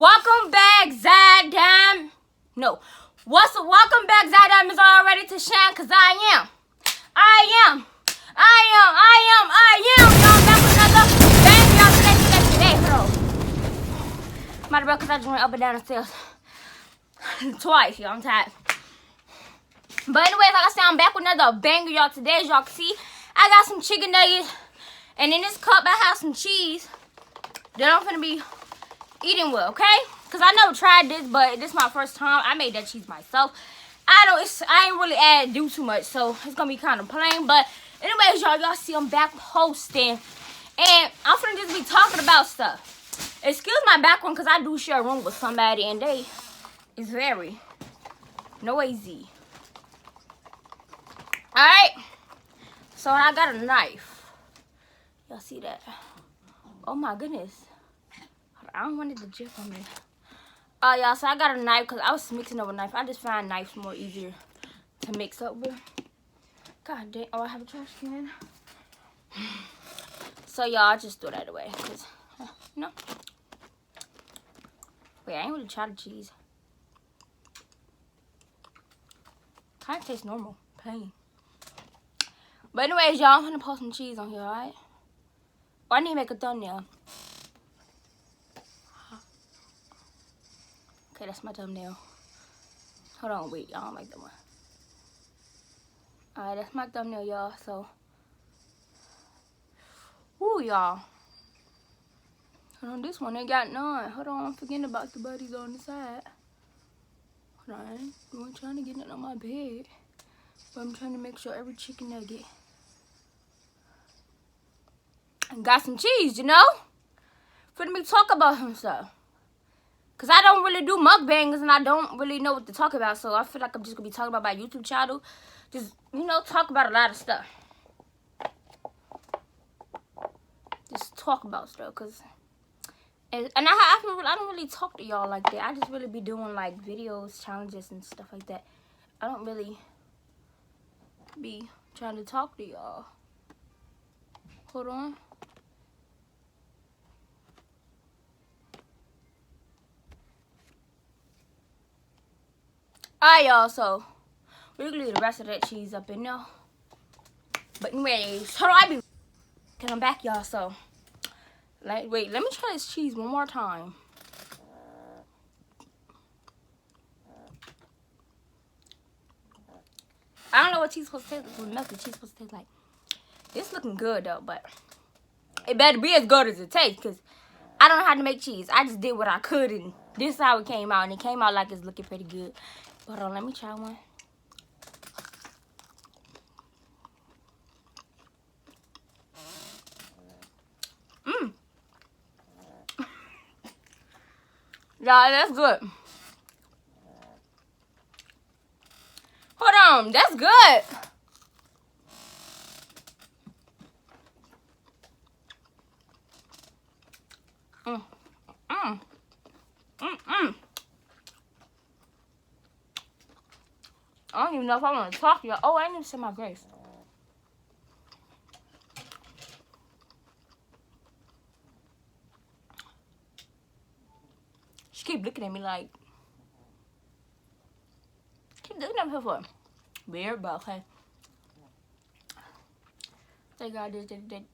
Welcome back, Zadam. No. Welcome back, Zadam is all ready to shine, cause I am. Y'all back with another bang, y'all. Today, hold on. Might as well, cause I just went up and down the stairs. Twice, y'all, I'm tired. But anyways, like I said, I'm back with another banger, y'all. Today, as y'all can see, I got some chicken nuggets. And in this cup, I have some cheese that I'm finna be eating with, okay? Because I never tried this, but this is my first time. I made that cheese myself. I ain't really do too much, so it's gonna be kind of plain. But anyways, y'all see I'm back hosting, and I'm finna just be talking about stuff. Excuse my background, because I do share a room with somebody, and they is very noisy. All right, so I got a knife. Y'all see that? Oh my goodness. I don't want it to drip on me. Y'all, so I got a knife because I was mixing up a knife. I just find knives more easier to mix up with. God dang. Oh, I have a trash can. So, y'all, I just threw that away. Cause, no. Wait, I ain't really tried the cheese. Kind of tastes normal. Plain. But anyways, y'all, I'm going to put some cheese on here, alright? Oh, I need to make a thumbnail. Okay, that's my thumbnail. Hold on, wait, I don't like that one. Alright, that's my thumbnail, y'all. So, ooh, y'all. Hold on, this one ain't got none. Hold on, I'm forgetting about the buddies on the side. Hold on, I'm trying to get it on my bed. But I'm trying to make sure every chicken nugget got some cheese, you know? For me to talk about some stuff. Because I don't really do mukbangs and I don't really know what to talk about. So I feel like I'm just going to be talking about my YouTube channel. Just, you know, talk about a lot of stuff. Just talk about stuff. And I don't really talk to y'all like that. I just really be doing like videos, challenges and stuff like that. I don't really be trying to talk to y'all. Hold on. Alright, y'all, so we're gonna leave the rest of that cheese up in there. But anyways, hold on, I'm back, y'all. So, wait, let me try this cheese one more time. I don't know what cheese supposed to taste like. Melted cheese supposed to taste like. It's looking good though, but it better be as good as it tastes, because I don't know how to make cheese. I just did what I could, and this is how it came out, and it came out like it's looking pretty good. But hold on, let me try one. Y'all, that's good. Hold on, that's good. I don't even know if I want to talk to y'all. Oh, I didn't even say my grace. She keep looking at me like, keep looking at me for weird, but okay. Thank God,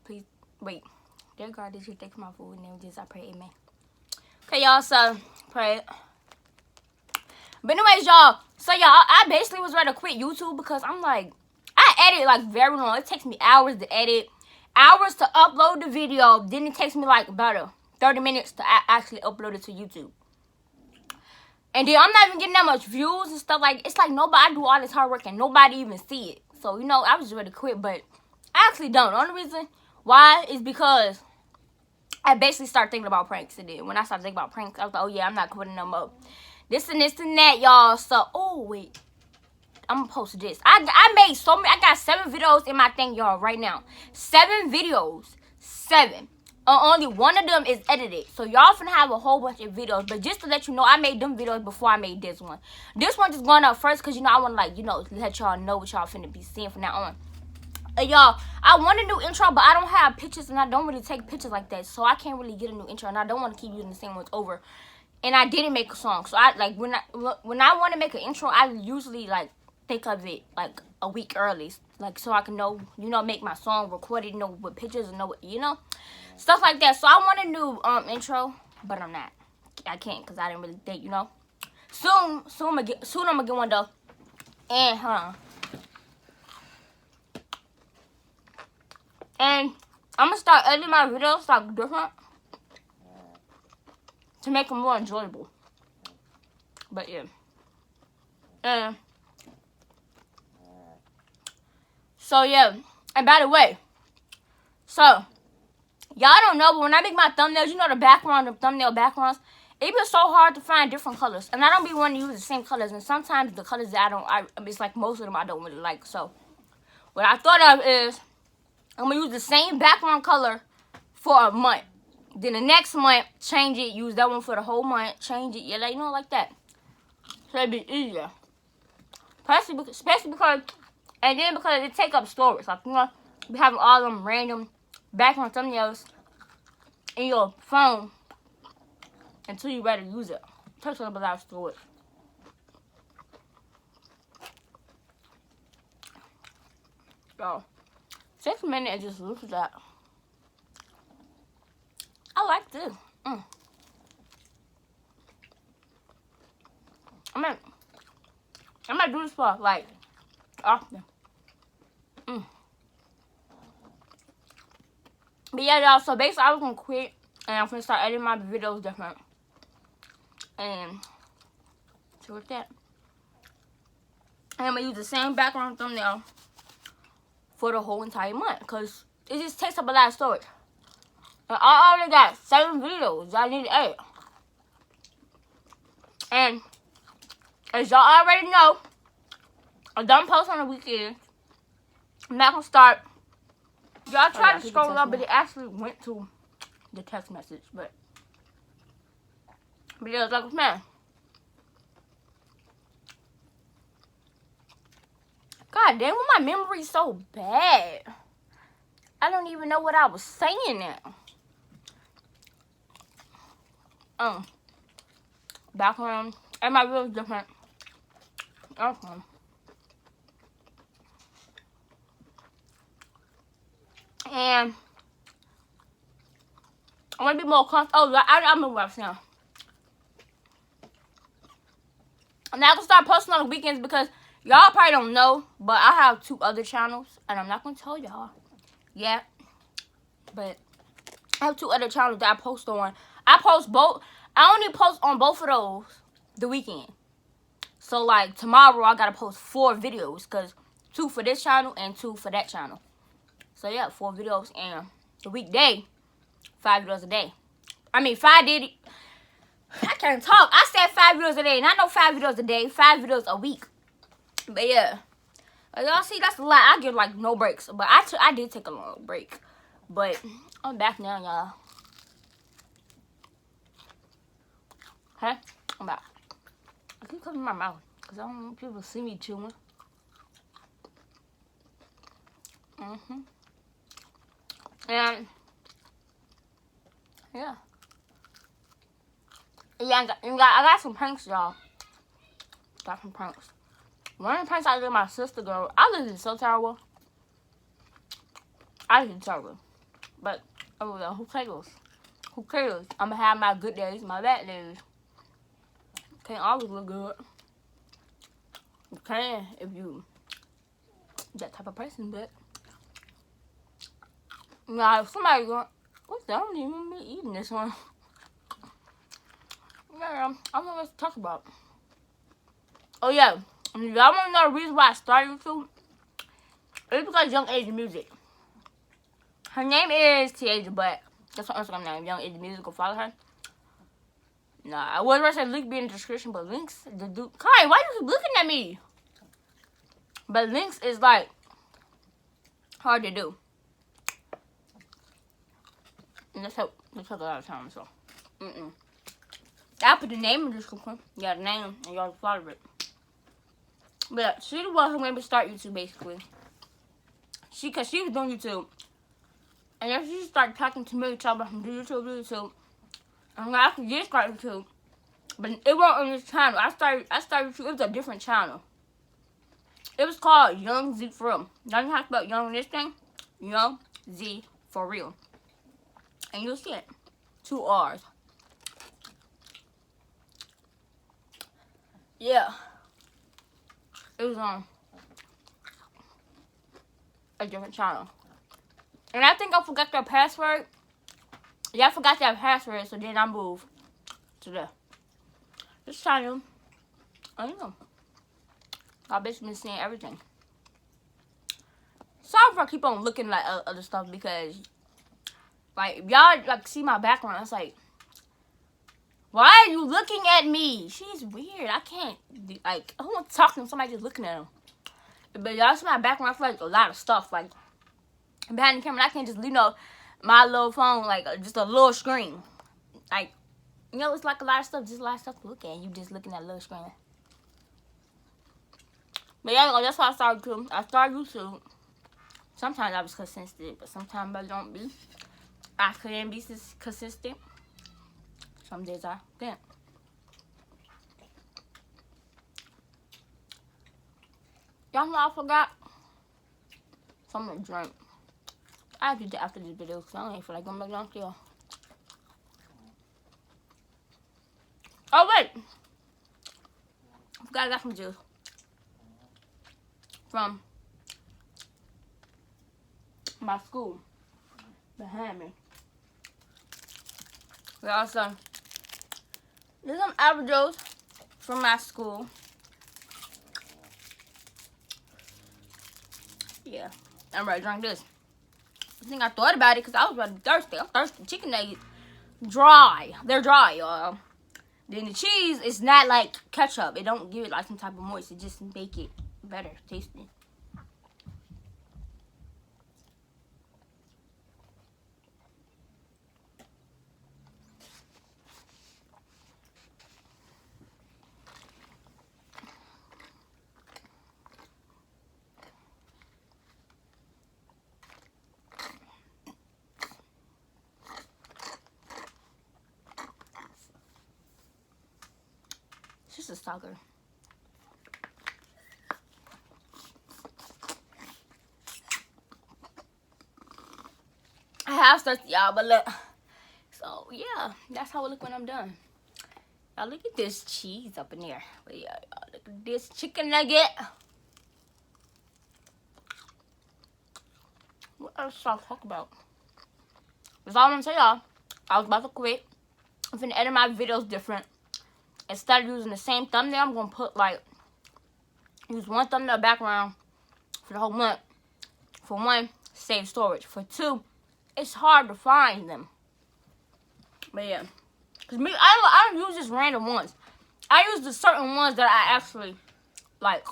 please wait. Dear God, did you take my food? And then just I pray, amen. Okay, y'all. So pray. But anyways, y'all. So y'all, I basically was ready to quit YouTube because I'm like, I edit like very long. It takes me hours to edit, hours to upload the video. Then it takes me like about 30 minutes to actually upload it to YouTube. And then I'm not even getting that much views and stuff. Like, it's like nobody, I do all this hard work and nobody even see it. So, you know, I was just ready to quit, but I actually don't. The only reason why is because I basically started thinking about pranks. And then when I started thinking about pranks, I was like, oh yeah, I'm not quitting no more. This and that, y'all. So, oh wait, I'm gonna post this. I made so many. I got 7 videos in my thing, y'all, right now. 7 videos. 7. Only one of them is edited. So y'all finna have a whole bunch of videos. But just to let you know, I made them videos before I made this one. This one just going up first because, you know, I want to, like, you know, let y'all know what y'all finna be seeing from now on. Y'all, I want a new intro, but I don't have pictures and I don't really take pictures like that. So I can't really get a new intro. And I don't want to keep using the same ones over and I didn't make a song. So I like when I want to make an intro, I usually like think of it like a week early, like so I can know, you know, make my song, record it, know what pictures and know what, you know, stuff like that. So I want a new intro, but I'm not. I can't because I didn't really think, you know. Soon I'm gonna get one though. And hold on. And I'm gonna start editing my videos like different to make them more enjoyable. But yeah. And so yeah. And by the way, so y'all don't know, but when I make my thumbnails, you know the background, the thumbnail backgrounds, it be so hard to find different colors. And I don't be wanting to use the same colors. And sometimes the colors that I mean, it's like most of them I don't really like. So what I thought of is I'm going to use the same background color for a month. Then the next month, change it. Use that one for the whole month. Change it. Yeah, like, you know, like that. So it'd be easier. Especially because, and then because it take up storage. Like, you know, be having all them random background thumbnails in your phone until you're ready to use it. It takes up a lot of storage. So, take a minute and just look at that. I like this. I might do this for like often. But yeah, y'all. So basically, I was gonna quit and I'm gonna start editing my videos different. And so with that, and I'm gonna use the same background thumbnail for the whole entire month because it just takes up a lot of storage. And I already got 7 videos I need to edit. And as y'all already know, I don't post on the weekend. I'm not gonna start. Y'all tried to scroll up, but it actually went to the text message. But yeah, it's like, man. God damn, my memory's so bad. I don't even know what I was saying now. Background. And my video's different. Okay. And I want to be more comfortable. Oh, I remember what I was saying. I'm not going to start posting on the weekends because y'all probably don't know, but I have 2 other channels, and I'm not going to tell y'all yet. But I have 2 other channels that I post on. I post both. I only post on both of those the weekend. So, like, tomorrow I got to post 4 videos because 2 for this channel and 2 for that channel. So, yeah, 4 videos. And the weekday, 5 videos a day. I mean, 5 days. I can't talk. I said 5 videos a day. Not no 5 videos a day. 5 videos a week. But, yeah. Y'all see, that's a lot. I get, like, no breaks. But I did take a long break. But I'm back now, y'all. Huh? I'm back. I keep covering my mouth because I don't want people to see me chewing. And yeah. Yeah, I got some pranks, y'all. Got some pranks. One of the pranks I did my sister, girl, I lived so terrible. I did terrible. But, oh well, who cares? Who cares? I'm going to have my good days, my bad days. Can't always look good. You can if you that type of person, but now if somebody going, what's that? I don't even be eating this one. Yeah, I don't know what to talk about. Oh yeah, and if y'all want to know the reason why I started YouTube, it's because Young Age Music. Her name is Tiaja, but that's her Instagram name, Young Age Music. Go follow her. Nah, I was going to say link be in the description, but links, the dude, Kai, why you keep looking at me? But links is like hard to do. And that's took a lot of time, so. I put the name in the description. You got the name and y'all follow it. But she the one who made me start YouTube, basically. Cause she was doing YouTube. And then she started talking to me, talking about some YouTube. And I could just start YouTube. But it wasn't on this channel. I started it was a different channel. It was called Young Z for real. Y'all know how to spell young in this thing? Young Z for real. And you'll see it. 2 R's. Yeah. It was on a different channel. And I think I forgot their password. Yeah, I forgot their password, so then I moved to this channel. I don't know. I've basically been seeing everything. Sorry if I keep on looking like other stuff because, like, if y'all like see my background, it's like, why are you looking at me? She's weird. I can't, like, I don't want to talk to somebody just looking at them. But y'all see my background, I feel like a lot of stuff, like, behind the camera, I can't just leave my little phone, like, just a little screen. Like, you know, it's like a lot of stuff, just a lot of stuff to look at. You just looking at a little screen. But yeah, that's why I started YouTube. Sometimes I was consistent, but sometimes I don't be. I couldn't be consistent. Some days I didn't. Y'all know I forgot something to drink. I have to do that after this video because I don't even feel like going back downstairs. Oh wait! I forgot I got some juice from my school behind me. We also there's some apple juice from my school. Yeah, I'm ready to drink this. I think I thought about it because I was really thirsty. I'm thirsty. Chicken nuggets dry. They're dry, y'all. Then the cheese is not like ketchup. It don't give it like some type of moist. It just make it better tasty. It's just a sucker. I have thirsty, y'all, but look. So yeah, that's how it look when I'm done. Y'all look at this cheese up in there. But yeah, y'all look at this chicken nugget. What else should I talk about? That's all I'm gonna say, y'all. I was about to quit. I'm finna edit my videos different. Instead of using the same thumbnail, I'm gonna put like use one thumbnail background for the whole month. For one, save storage. For two, it's hard to find them. But yeah, cause me, I don't use just random ones. I use the certain ones that I actually like.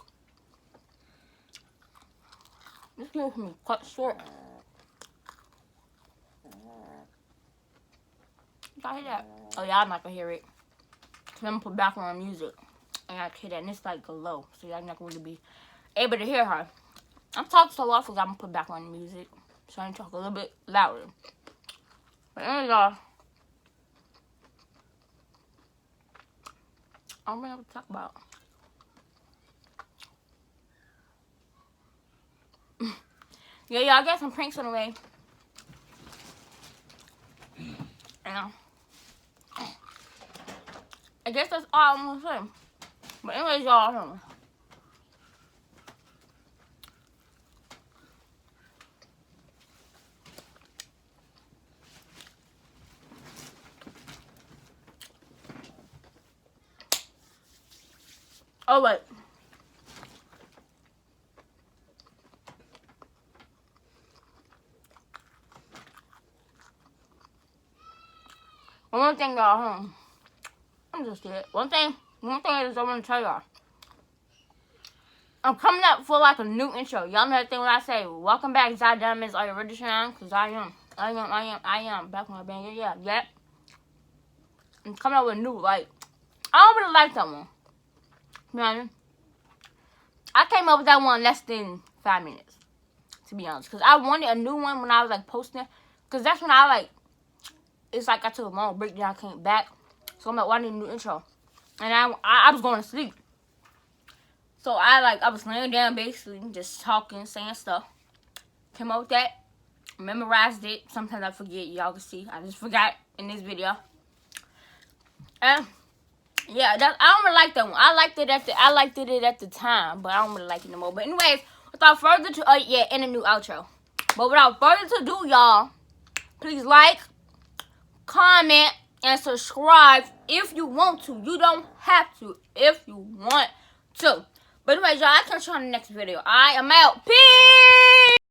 This makes me cut short. Y'all hear that? Oh yeah, I'm not gonna hear it. Cause I'm gonna put background music, and I hear that, and it's like low, so y'all not gonna really be able to hear her. I'm talking so loud because I'm gonna put background music, so I can talk a little bit louder. But anyway, y'all, I don't really know what to talk about. Yeah, y'all got some pranks on the way. And I guess that's all I'm gonna say. But anyways, y'all, oh wait. One more thing, y'all. I'm just kidding. One thing is I want to tell y'all. I'm coming up for like a new intro. Y'all know that thing when I say, welcome back, Zai Diamonds. Are you ready, Sean? Because I am. Back when I bang it. Yeah. I'm coming up with a new, like, I don't really like that one. You know what I mean? I came up with that one less than 5 minutes, to be honest. Because I wanted a new one when I was, like, posting. Because that's when I, like, it's like I took a long break, then I came back. So I'm like, why need a new intro? and I was going to sleep. So I was laying down basically, just talking, saying stuff. Came up with that, memorized it. Sometimes I forget, y'all can see. I just forgot in this video. And yeah, I don't really like that one. I liked it at the time, but I don't really like it no more. But anyways, without further ado, and a new outro. But without further ado, y'all, please like, comment, and subscribe if you want to. You don't have to if you want to. But anyways, y'all, I'll catch you on the next video. I am out. Peace!